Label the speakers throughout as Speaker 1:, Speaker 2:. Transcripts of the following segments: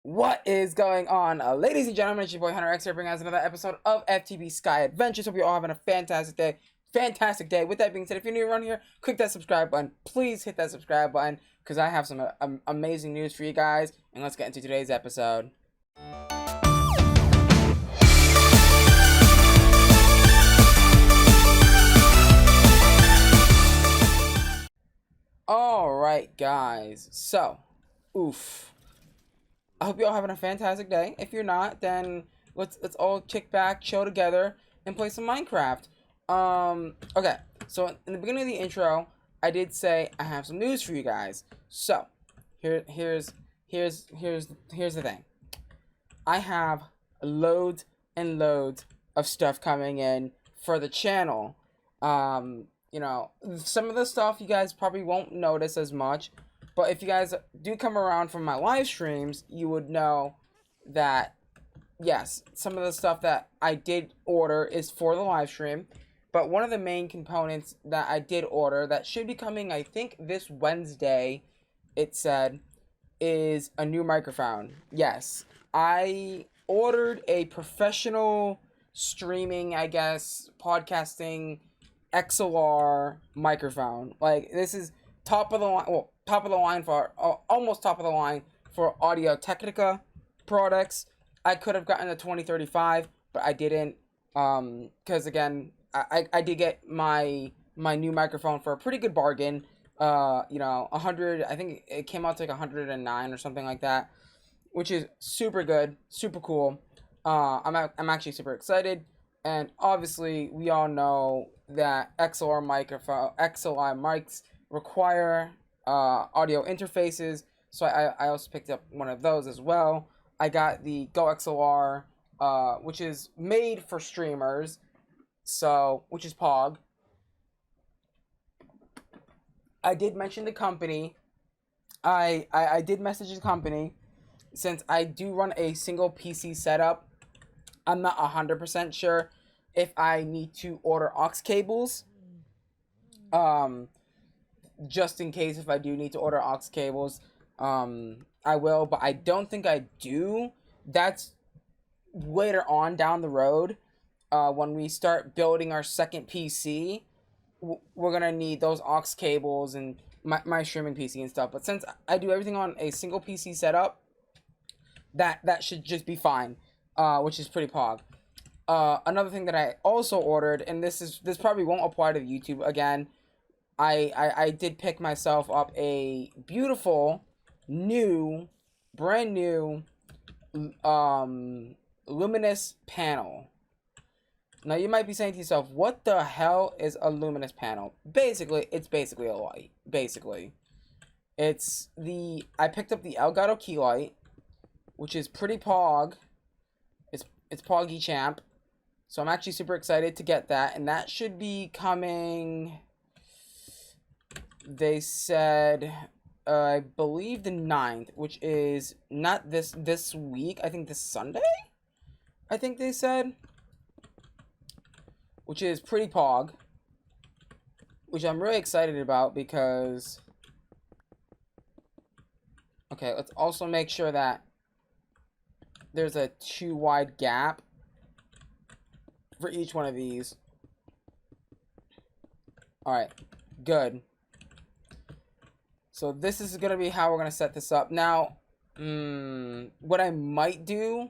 Speaker 1: What is going on, ladies and gentlemen? It's your boy HunterX here, bringing us another episode of FTB Sky Adventures. Hope you're all having a fantastic day. Fantastic day. With that being said, if you're new around here, click that subscribe button. Please hit that subscribe button because I have some amazing news for you guys. And let's get into today's episode. Alright, guys. So, I hope you're all having a fantastic day. If you're not, then let's all kick back, chill together, and play some Minecraft. Okay. So in the beginning of the intro, I did say I have some news for you guys. So here's the thing. I have loads and loads of stuff coming in for the channel. You know, some of the stuff you guys probably won't notice as much. But if you guys do come around from my live streams, you would know that, yes, some of the stuff that I did order is for the live stream. But one of the main components that I did order that should be coming, I think, this Wednesday, it said, is a new microphone. Yes, I ordered a professional streaming, I guess, podcasting XLR microphone. Like, this is top of the line, well, top of the line for, almost top of the line for Audio Technica products. I could have gotten a 2035, but I didn't, because again, I did get my new microphone for a pretty good bargain. You know, 100, I think it came out to like 109 or something like that, which is super good, super cool. I'm actually super excited, and obviously we all know that XLR mics require audio interfaces, so I also picked up one of those as well. I got the Go XLR, which is made for streamers, so which is Pog. I did mention the company. I did message the company since I do run a single PC setup. I'm not 100% sure if I need to order aux cables. Just in case if I do need to order aux cables, I will, but I don't think I do. That's later on down the road. When we start building our second PC, we're gonna need those aux cables and my streaming PC and stuff. But since I do everything on a single PC setup, that should just be fine, which is pretty pog. Another thing that I also ordered, and this probably won't apply to YouTube again. I did pick myself up a beautiful, brand new, luminous panel. Now you might be saying to yourself, what the hell is a luminous panel? It's basically a light. I picked up the Elgato key light, which is pretty pog. It's Poggy Champ. So I'm actually super excited to get that, and that should be coming. They said, I believe the 9th, which is not this week. I think this Sunday? I think they said. Which is pretty pog. Which I'm really excited about because... Okay, let's also make sure that there's a 2 wide gap for each one of these. Alright, good. So this is going to be how we're going to set this up. Now, what I might do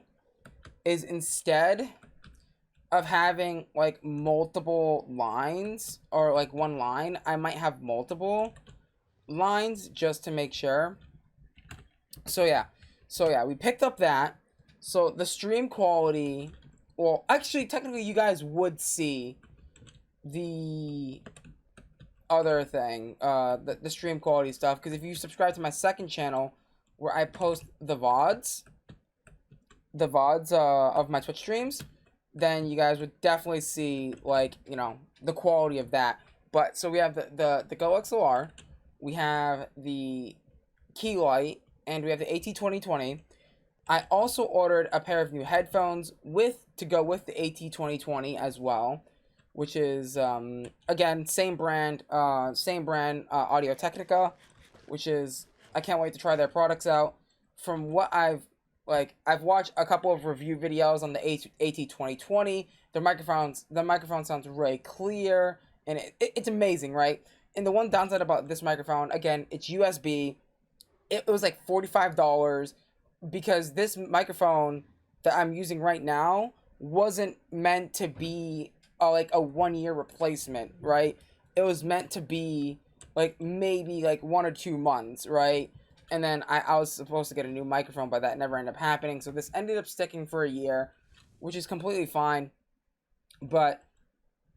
Speaker 1: is instead of having like multiple lines or like one line, I might have multiple lines just to make sure. So yeah, we picked up that. So the stream quality, well, actually technically you guys would see the other thing, the stream quality stuff, because if you subscribe to my second channel where I post the VODs of my Twitch streams, then you guys would definitely see, like, you know, the quality of that. But so we have the Go XLR, we have the key light, and we have the AT2020. I also ordered a pair of new headphones to go with the AT2020 as well, which is, again, same brand, Audio Technica, which is, I can't wait to try their products out. From what I've Like, I've watched a couple of review videos on the AT2020. The microphone sounds really clear, and it's amazing, right? And the one downside about this microphone, again, it's USB. It was like $45 because this microphone that I'm using right now wasn't meant to be like a 1 year replacement, right? It was meant to be like maybe like 1 or 2 months, right? And then I was supposed to get a new microphone, but that never ended up happening. So this ended up sticking for a year, which is completely fine. But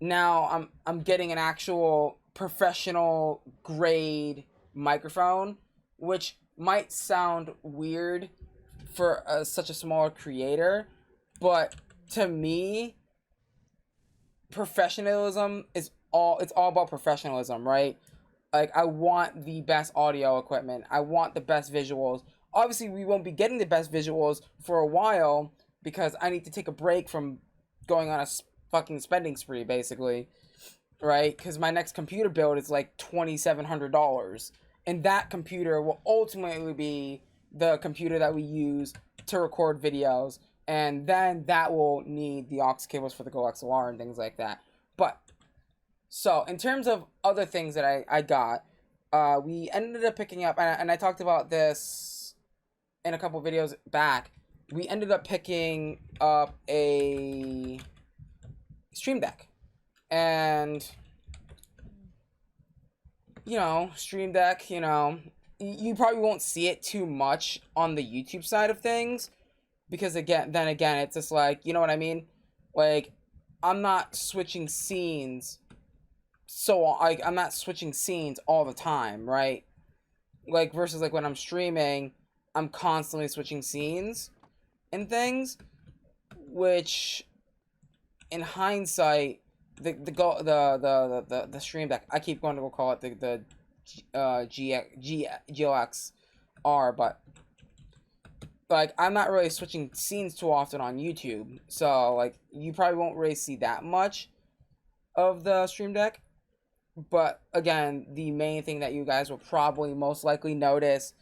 Speaker 1: now I'm getting an actual professional grade microphone, which might sound weird for such a small creator, but to me, professionalism is it's all about professionalism, right? Like, I want the best audio equipment. I want the best visuals. Obviously, we won't be getting the best visuals for a while because I need to take a break from going on a fucking spending spree, basically, right? Because my next computer build is like $2,700, and that computer will ultimately be the computer that we use to record videos, and then that will need the aux cables for the Go XLR and things like that. But so in terms of other things that I got, we ended up picking up, and I talked about this in a couple videos back. We ended up picking up a Stream Deck, and Stream Deck, you probably won't see it too much on the YouTube side of things, because again, it's just like, you know what I mean? Like, I'm not switching scenes, I'm not switching scenes all the time, right? Like, versus like when I'm streaming, I'm constantly switching scenes and things, which in hindsight, the Stream Deck, I keep going to go call it the GLX-R, but like, I'm not really switching scenes too often on YouTube, so like, you probably won't really see that much of the Stream Deck. But again, the main thing that you guys will probably most likely notice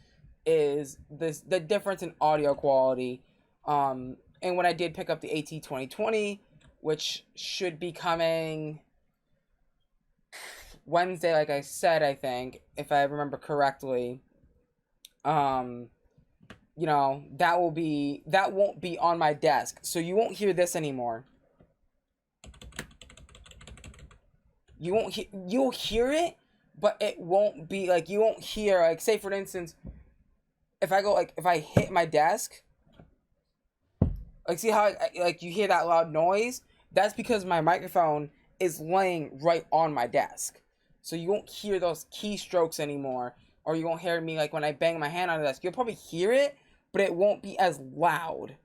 Speaker 1: is the difference in audio quality. And when I did pick up the AT2020, which should be coming Wednesday, like I said, I think, if I remember correctly, that won't be on my desk, so you won't hear this anymore. You'll hear it, but it won't be like, you won't hear, like, say for instance, if I hit my desk, like, see how like you hear that loud noise? That's because my microphone is laying right on my desk. So you won't hear those keystrokes anymore, or you won't hear me like when I bang my hand on the desk. You'll probably hear it, but it won't be as loud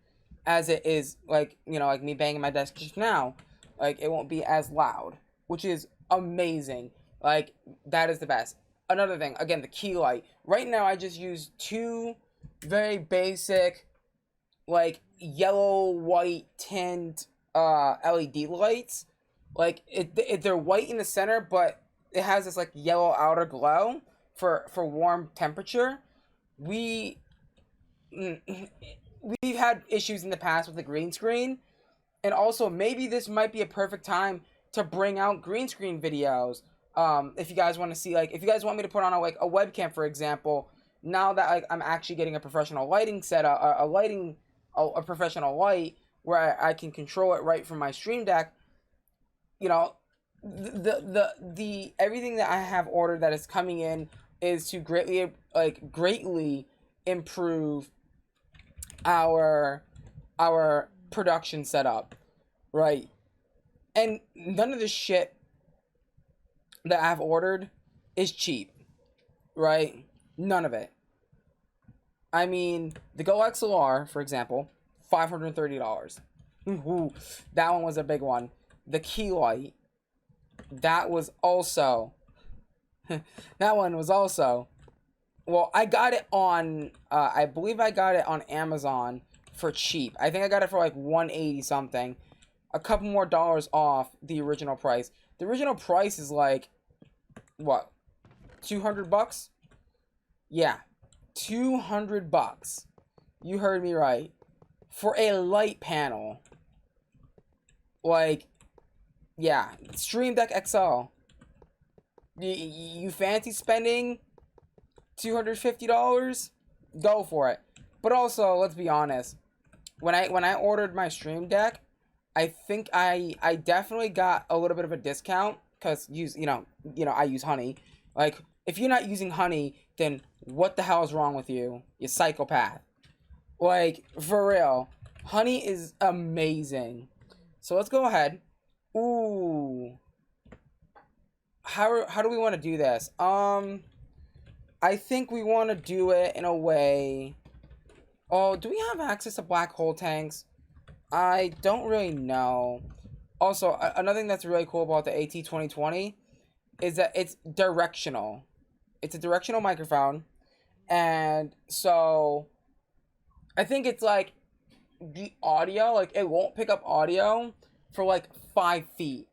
Speaker 1: as it is, like, like me banging my desk just now. Like, it won't be as loud, which is amazing. Like, that is the best. Another thing, again, the key light. Right now, I just use two very basic, like, yellow white tint LED lights. Like, they're white in the center, but it has this like yellow outer glow for warm temperature. We've had issues in the past with the green screen, and also maybe this might be a perfect time to bring out green screen videos. If you guys want to see, like, if you guys want me to put on a webcam, for example, now that like I'm actually getting a professional lighting setup, a professional light where I can control it right from my Stream Deck, the everything that I have ordered that is coming in is to greatly improve our production setup, right? And none of the shit that I've ordered is cheap, right? None of it. I mean, the Go XLR, for example, $530. Ooh, that one was a big one. The key light, that was also, well, I got it on, I believe I got it on Amazon for cheap. I think I got it for like $180 something. A couple more dollars off the original price. The original price is like, what, $200? Yeah, $200. You heard me right. for a light panel. Like, yeah, Stream Deck XL. You fancy spending $250? Go for it. But also, let's be honest. When I ordered my Stream Deck, I think I definitely got a little bit of a discount because I use Honey. Like, if you're not using Honey, then what the hell is wrong with you? You psychopath. Like, for real. Honey is amazing. So let's go ahead. Ooh. How do we want to do this? I think we want to do it in a way. Oh, do we have access to black hole tanks? I don't really know. Also, another thing that's really cool about the AT2020 is that it's directional. It's a directional microphone. And so I think it's like the audio, like it won't pick up audio for like 5 feet.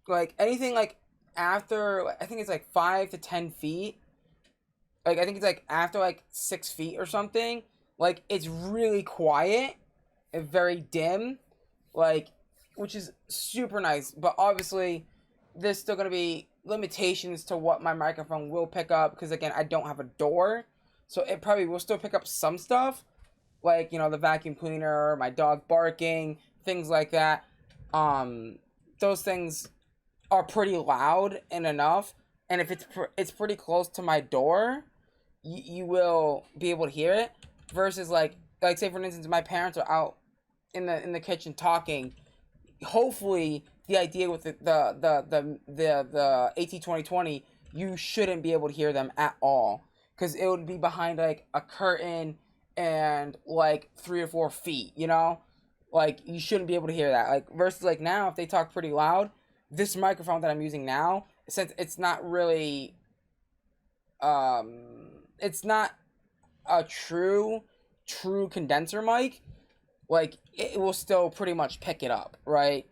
Speaker 1: Like anything like after, I think it's like 5 to 10 feet. Like I think it's like after like 6 feet or something. Like it's really quiet and very dim. Like, which is super nice. But obviously, there's still going to be limitations to what my microphone will pick up. Because, again, I don't have a door. So, it probably will still pick up some stuff. Like, the vacuum cleaner, my dog barking, things like that. Those things are pretty loud and enough. And if it's pretty close to my door, you will be able to hear it. Versus, like say, for instance, my parents are out in the kitchen talking. Hopefully the idea with the AT2020, you shouldn't be able to hear them at all, because it would be behind like a curtain and like 3 or 4 feet, like you shouldn't be able to hear that. Like versus like now, if they talk pretty loud, this microphone that I'm using now, since it's not really it's not a true condenser mic, like it will still pretty much pick it up, right?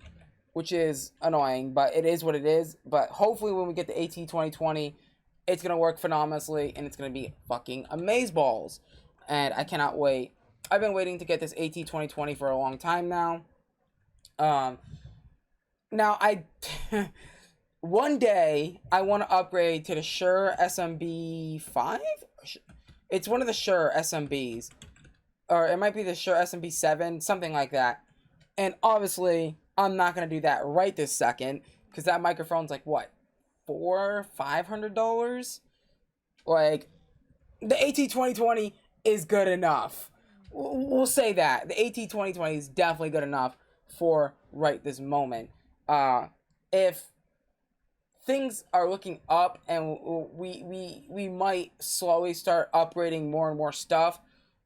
Speaker 1: Which is annoying, but it is what it is. But hopefully when we get the AT2020, it's gonna work phenomenally and it's gonna be fucking amazeballs. And I cannot wait. I've been waiting to get this AT2020 for a long time now. Now one day I want to upgrade to the Shure SMB5. It's one of the Shure SMBs, or it might be the Shure SMB7, something like that. And obviously, I'm not gonna do that right this second, because that microphone's like what, $500? Like, the AT2020 is good enough. We'll say that the AT2020 is definitely good enough for right this moment. If things are looking up and we might slowly start upgrading more and more stuff.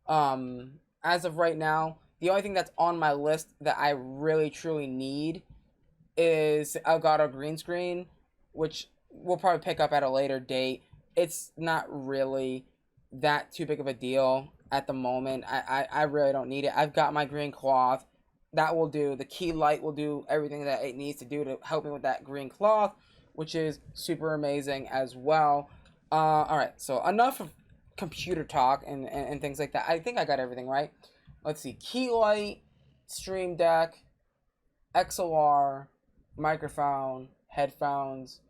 Speaker 1: As of right now, the only thing that's on my list that I really truly need is Elgato green screen, which we'll probably pick up at a later date. It's not really that too big of a deal at the moment. I really don't need it. I've got my green cloth. That will do. The key light will do everything that it needs to do to help me with that green cloth, which is super amazing as well. Alright, so enough of computer talk and things like that. I think I got everything right. Let's see. Key light, Stream Deck, XLR, microphone, headphones.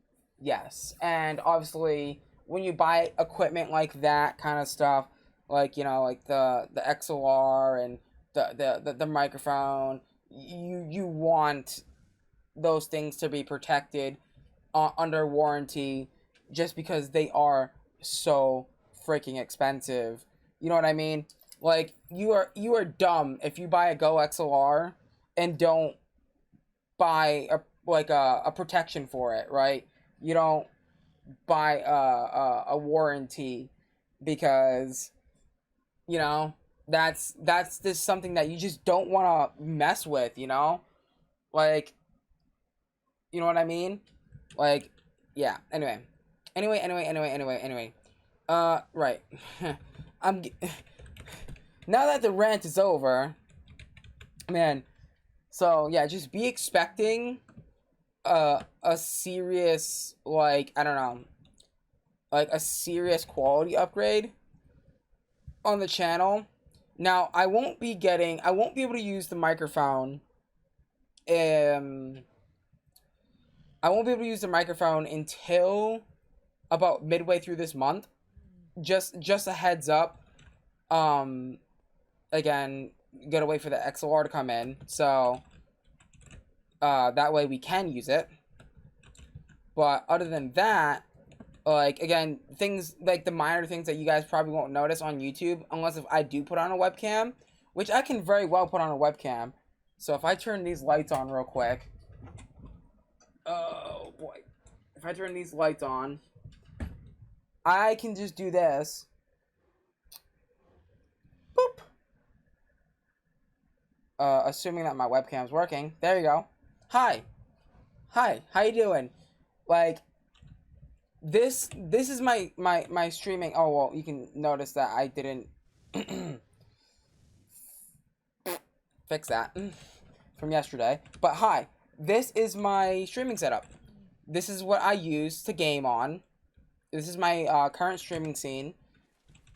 Speaker 1: Yes. And obviously, when you buy equipment like that kind of stuff, like, like the XLR and the microphone, you want those things to be protected under warranty, just because they are so freaking expensive. You know what I mean? Like, you are dumb if you buy a Go XLR and don't buy a protection for it, right? You don't buy a warranty, because that's just something that you just don't want to mess with, like, you know what I mean? Like, yeah. Anyway. Right. Now that the rant is over, man. So yeah, just be expecting a serious, like, I don't know, like a serious quality upgrade on the channel. Now, I won't be able to use the microphone. Um, I won't be able to use the microphone until about midway through this month. Just a heads up. Um, Again, gotta wait for the XLR to come in, so that way we can use it. But other than that, like, again, things like the minor things that you guys probably won't notice on YouTube unless if I do put on a webcam, which I can very well put on a webcam. So if I turn these lights on real quick, oh boy, if I turn these lights on, I can just do this. Boop. Assuming that my webcam's working. There you go. Hi, how you doing? Like, this is my streaming. Oh, well, you can notice that I didn't fix that from yesterday. But hi, this is my streaming setup. This is what I use to game on. This is my current streaming scene.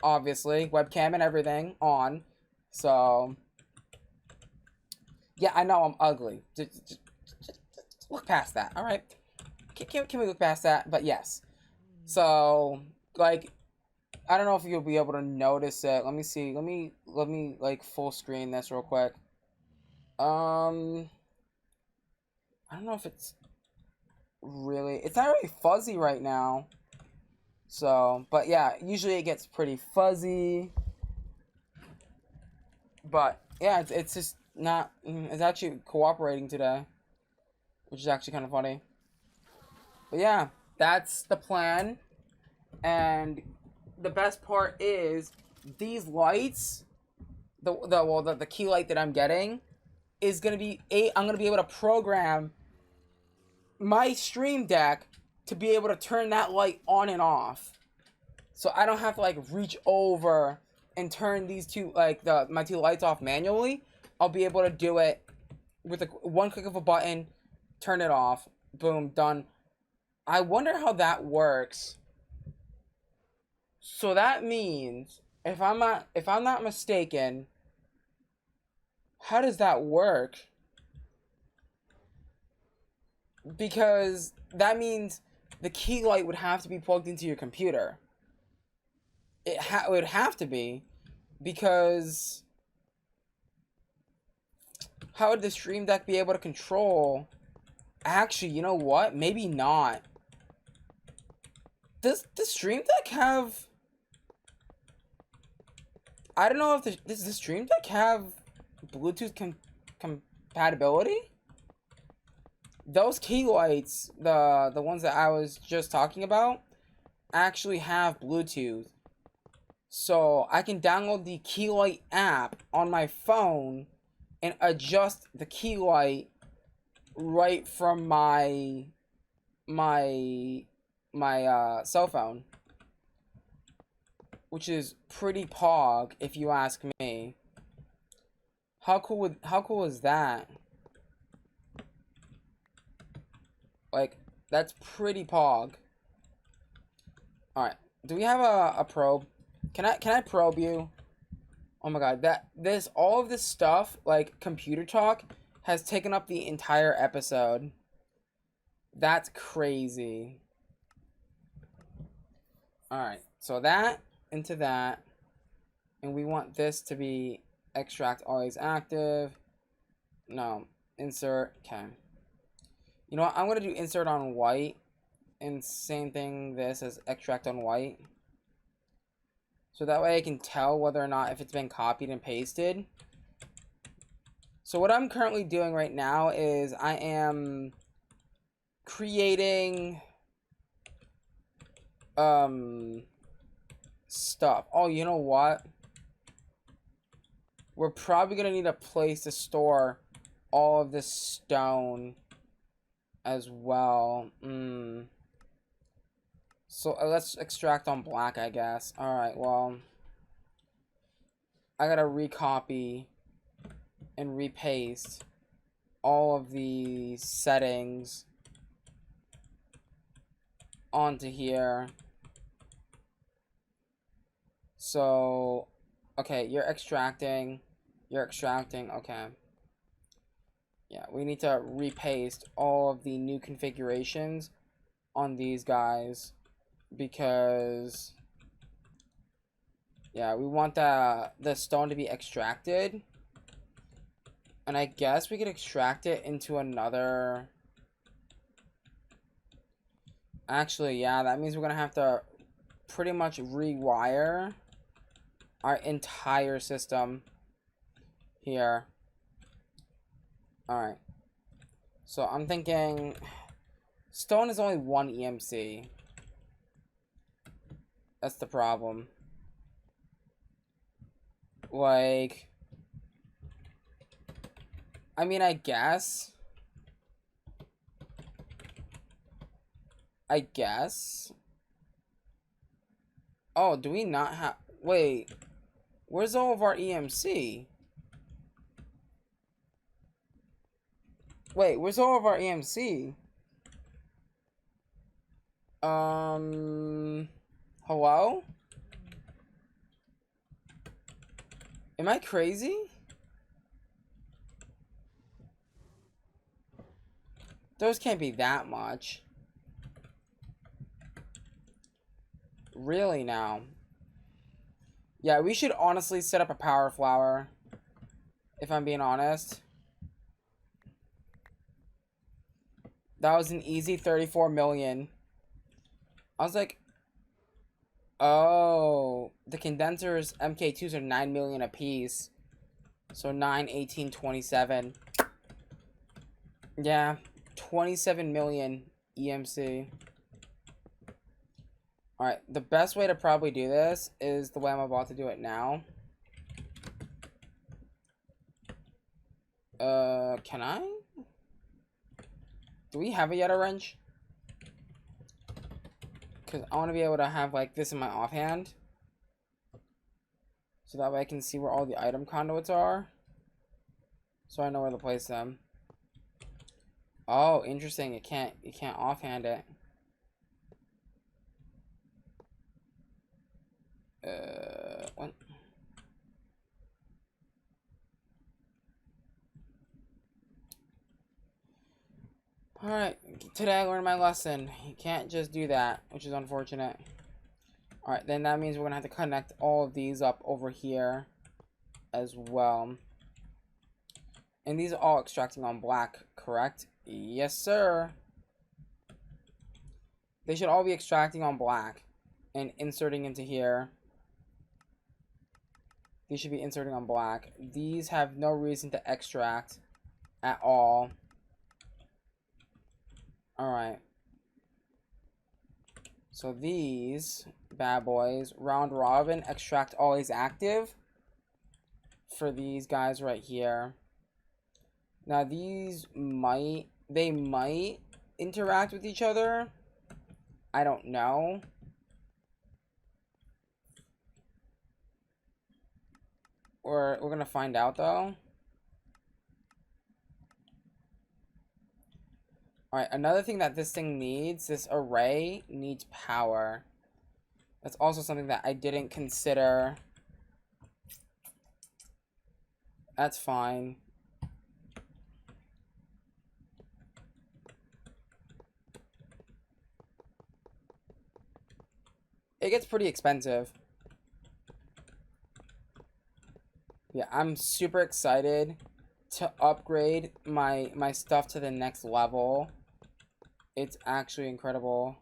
Speaker 1: Obviously, webcam and everything on. So, yeah, I know I'm ugly. Just look past that, alright? Can we look past that? But yes. So, like, I don't know if you'll be able to notice it. Let me see. Let me like full screen this real quick. I don't know if it's not really fuzzy right now. So, but yeah, usually it gets pretty fuzzy. But yeah, it's just not. It's actually cooperating today, which is actually kind of funny. But yeah, that's the plan. And the best part is these lights, the key light that I'm getting is gonna be I'm gonna be able to program my stream deck to be able to turn that light on and off, so I don't have to like reach over and turn these two my two lights off manually. I'll be able to do it with one click of a button, turn it off, boom, done. I wonder how that works. So that means if I'm not mistaken, how does that work? Because that means the key light would have to be plugged into your computer. It would have to be, because how would the Stream Deck be able to control? Actually, you know what? Maybe not. Does the Stream Deck have? I don't know if does the Stream Deck have Bluetooth compatibility? Those key lights, the ones that I was just talking about, actually have Bluetooth. So I can download the key light app on my phone and adjust the key light right from my cell phone, which is pretty pog if you ask me. How cool is that? Like, that's pretty pog. Alright, do we have a probe? Can I probe you? Oh my god, all of this stuff, like computer talk, has taken up the entire episode. That's crazy. Alright, so that into that. And we want this to be extract always active. No, insert. Okay. You know what? I'm going to do insert on white. And same thing this as extract on white. So that way I can tell whether or not if it's been copied and pasted. So what I'm currently doing right now is I am creating stuff. Oh, you know what? We're probably going to need a place to store all of this stone as well. So let's extract on black, I guess. Alright, well, I gotta recopy and repaste all of the settings onto here. So, Okay, you're extracting. You're extracting. Okay. Yeah, we need to repaste all of the new configurations on these guys because yeah, we want the stone to be extracted. And I guess we could extract it into another. Actually, yeah, that means we're gonna have to pretty much rewire our entire system here. Alright. So I'm thinking stone is only 1 EMC. That's the problem. Like, I mean, I guess. Oh, do we not have... Wait. Where's all of our EMC? Wait, where's all of our EMC? Hello? Am I crazy? Those can't be that much. Really now? Yeah, we should honestly set up a power flower. If I'm being honest. That was an easy 34 million. I was like, oh, the condensers MK2s are 9 million apiece. So 9, 18, 27. Yeah, 27 million EMC. Alright, the best way to probably do this is the way I'm about to do it now. Can I? Do we have a Yeta wrench? Because I want to be able to have, like, this in my offhand. So that way I can see where all the item conduits are. So I know where to place them. Oh, interesting. You can't offhand it. What? Alright, today I learned my lesson. You can't just do that, which is unfortunate. Alright, then that means we're gonna have to connect all of these up over here as well. And these are all extracting on black, correct? Yes, sir. They should all be extracting on black and inserting into here. These should be inserting on black. These have no reason to extract at all. Alright. So these bad boys, round robin, extract always active for these guys right here. Now these might interact with each other. I don't know. We're gonna find out though. Alright, another thing that this thing needs, this array needs power. That's also something that I didn't consider. That's fine. It gets pretty expensive. Yeah, I'm super excited to upgrade my stuff to the next level. It's actually incredible.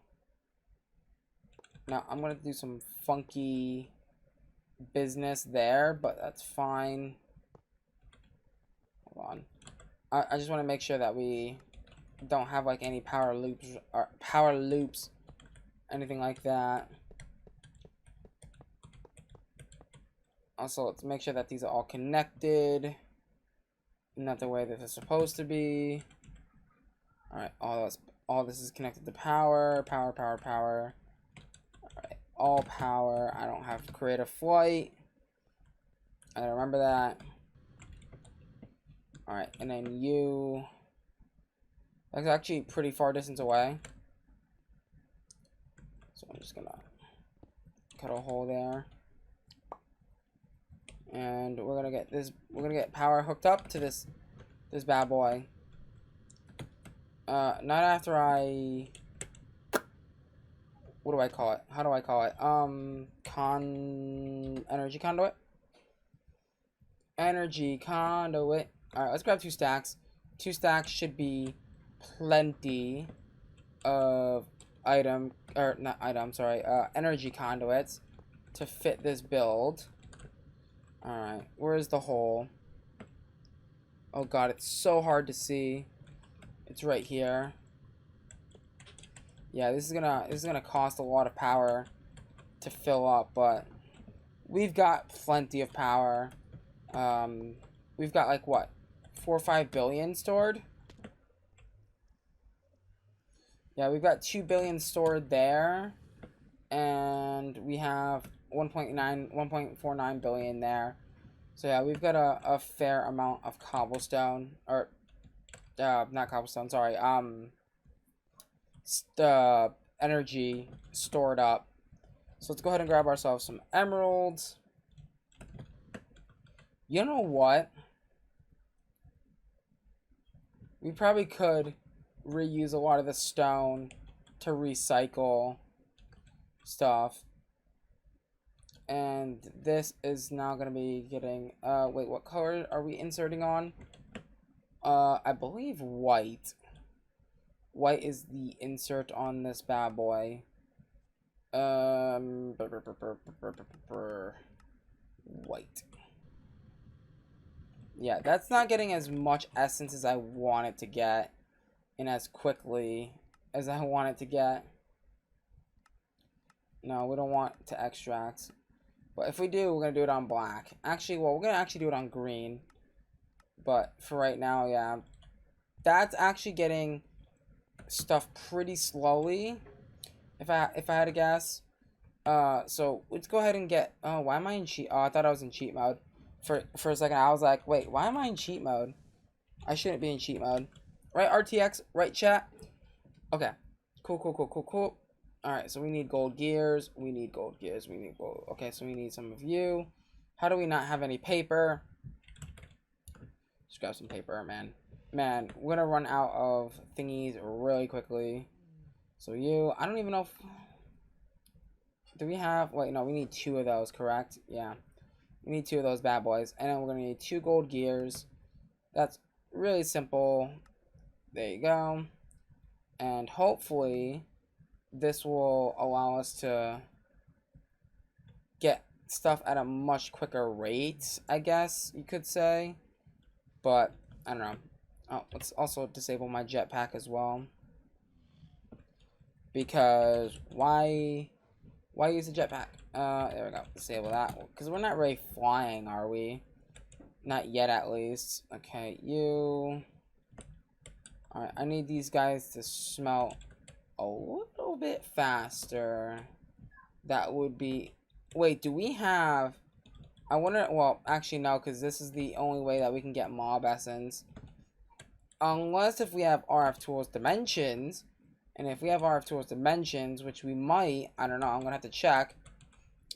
Speaker 1: Now, I'm going to do some funky business there, but that's fine. Hold on. I just want to make sure that we don't have, like, any power loops, anything like that. Also, let's make sure that these are all connected. Not the way that they're supposed to be. Alright, all this is connected to power. Alright, all power. I don't have to create a flight. I gotta remember that. Alright, and then you. That's actually pretty far distance away. So I'm just gonna cut a hole there. And we're gonna get this. We're gonna get power hooked up to this bad boy. Not after I. What do I call it? How do I call it? Energy conduit. Energy conduit. All right, let's grab 2 stacks. 2 stacks should be plenty of energy conduits to fit this build. Alright, where's the hole? Oh god, it's so hard to see. It's right here. Yeah, this is gonna cost a lot of power to fill up, but we've got plenty of power. We've got like what, 4 or 5 billion stored? Yeah, we've got 2 billion stored there, and we have 1.49 billion there. So yeah, we've got a fair amount of cobblestone, or not cobblestone, sorry, energy stored up. So let's go ahead and grab ourselves some emeralds. You know what? We probably could reuse a lot of the stone to recycle stuff. And this is now going to be getting, wait, what color are we inserting on? I believe white. White is the insert on this bad boy. White. Yeah, that's not getting as much essence as I want it to get, and as quickly as I want it to get. No, we don't want to extract. But if we do, we're going to do it on black. Actually, well, we're going to actually do it on green. But for right now, yeah. That's actually getting stuff pretty slowly, if I had to guess. So let's go ahead and get... Oh, why am I in cheat... Oh, I thought I was in cheat mode. For a second, I was like, wait, why am I in cheat mode? I shouldn't be in cheat mode. Right, RTX? Right, chat? Okay. Cool. Alright, so we need gold gears. We need gold. Okay, so we need some of you. How do we not have any paper? Just grab some paper, man. Man, we're gonna run out of thingies really quickly. So you... I don't even know if... Do we have... Wait, no, we need 2 of those, correct? Yeah. We need 2 of those bad boys. And then we're gonna need 2 gold gears. That's really simple. There you go. And hopefully... this will allow us to get stuff at a much quicker rate, I guess you could say. But, I don't know. Oh, let's also disable my jetpack as well. Because, why use a jetpack? There we go. Disable that. Because we're not really flying, are we? Not yet, at least. Okay, you... Alright, I need these guys to smelt a little bit faster. That would be... Wait, do we have... I wonder... Well, actually, no, because this is the only way that we can get mob essence. Unless if we have RF Tools Dimensions. And if we have RF Tools Dimensions, which we might... I don't know, I'm going to have to check.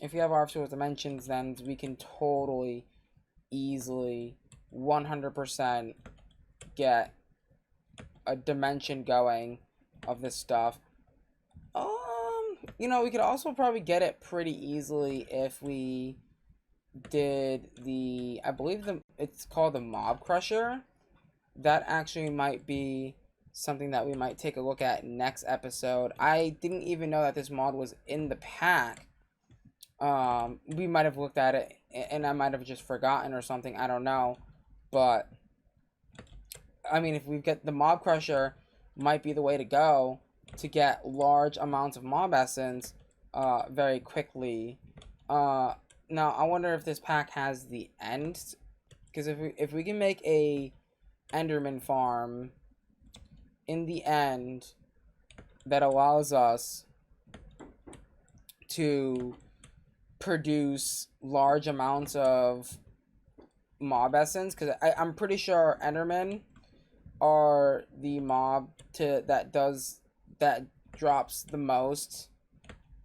Speaker 1: If we have RF Tools Dimensions, then we can totally, easily, 100% get a dimension going of this stuff. You know, we could also probably get it pretty easily if we did the... I believe it's called the Mob Crusher. That actually might be something that we might take a look at next episode. I didn't even know that this mod was in the pack. We might have looked at it and I might have just forgotten or something. I don't know. But, I mean, if we get the Mob Crusher, might be the way to go to get large amounts of mob essence very quickly. Now, I wonder if this pack has the end. Because if we can make a Enderman farm in the end that allows us to produce large amounts of mob essence, because I'm pretty sure Endermen are the mob that drops the most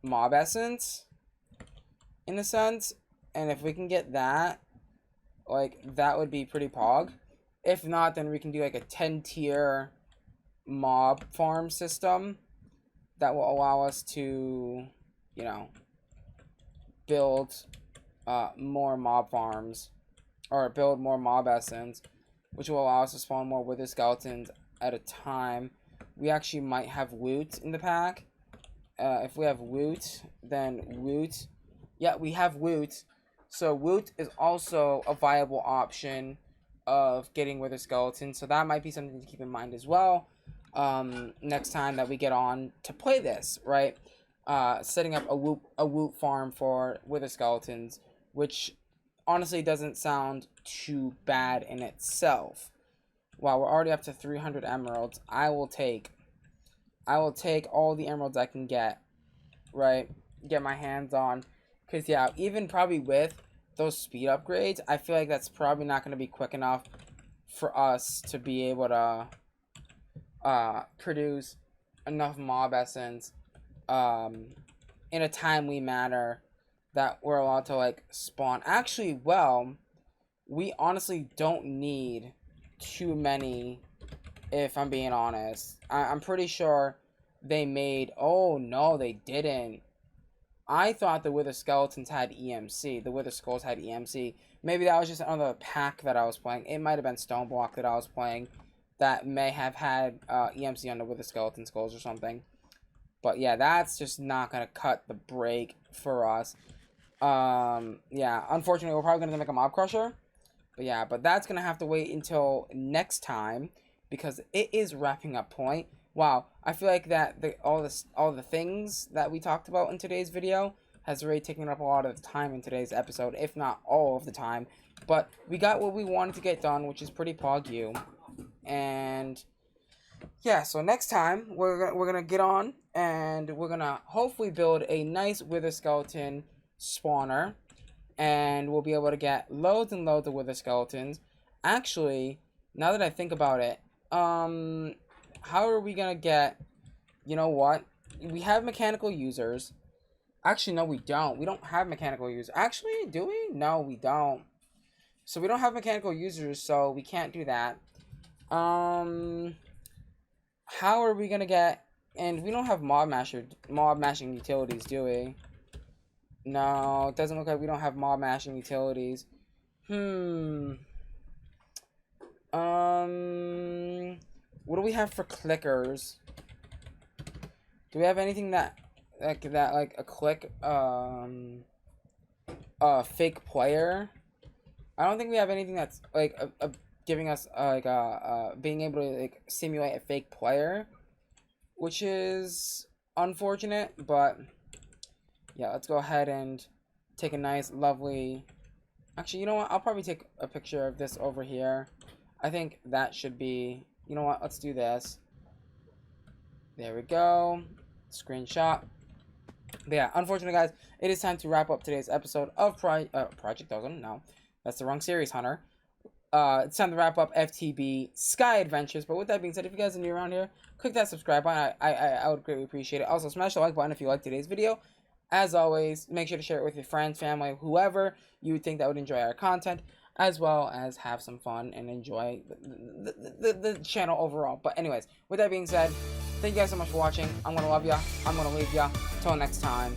Speaker 1: mob essence in a sense, and if we can get that, like, that would be pretty pog. If not, then we can do like a 10-tier mob farm system that will allow us to, you know, build more mob farms, or build more mob essence, which will allow us to spawn more wither skeletons at a time. We actually might have loot in the pack. If we have loot, then loot. Yeah, we have loot. So loot is also a viable option of getting wither skeletons. So that might be something to keep in mind as well. Next time that we get on to play this, right? Setting up a loot farm for wither skeletons, which honestly doesn't sound too bad in itself. Wow, we're already up to 300 emeralds. I will take all the emeralds I can get, right? Get my hands on. Because, yeah, even probably with those speed upgrades, I feel like that's probably not going to be quick enough for us to be able to produce enough mob essence in a timely manner that we're allowed to, like, spawn. Actually, well, we honestly don't need too many, if I'm being honest. I'm pretty sure they made... Oh, no, they didn't. I thought the Wither Skeletons had EMC. The Wither Skulls had EMC. Maybe that was just another pack that I was playing. It might have been Stoneblock that I was playing that may have had EMC on the Wither Skeleton Skulls or something. But yeah, that's just not going to cut the break for us. Yeah, unfortunately, we're probably going to make a Mob Crusher. But yeah, but that's going to have to wait until next time, because it is wrapping up point. Wow, I feel like that all the things that we talked about in today's video has already taken up a lot of the time in today's episode, if not all of the time. But we got what we wanted to get done, which is pretty pog you. And yeah, so next time we're gonna get on and we're gonna hopefully build a nice wither skeleton spawner, and we'll be able to get loads and loads of wither skeletons. Actually, now that I think about it, how are we gonna get... You know what? We have mechanical users. Actually, no, we don't. We don't have mechanical users. Actually, do we? No, we don't. So we don't have mechanical users, so we can't do that. How are we gonna get... And we don't have mob mashing utilities, do we? No, it doesn't look like we don't have mob mashing utilities. What do we have for clickers? Do we have anything that like a click fake player? I don't think we have anything that's like giving us being able to like simulate a fake player, which is unfortunate. But yeah, let's go ahead and take a nice lovely... Actually, you know what? I'll probably take a picture of this over here. I think that should be... You know what? Let's do this. There we go. Screenshot. But yeah, unfortunately, guys, it is time to wrap up today's episode of Project Dozen. No, that's the wrong series, Hunter. It's time to wrap up FTB Sky Adventures. But with that being said, if you guys are new around here, click that subscribe button. I would greatly appreciate it. Also, smash the like button if you liked today's video. As always, make sure to share it with your friends, family, whoever you would think that would enjoy our content, as well as have some fun and enjoy the channel overall. But anyways, with that being said, thank you guys so much for watching. I'm going to love ya. I'm going to leave ya. Till next time.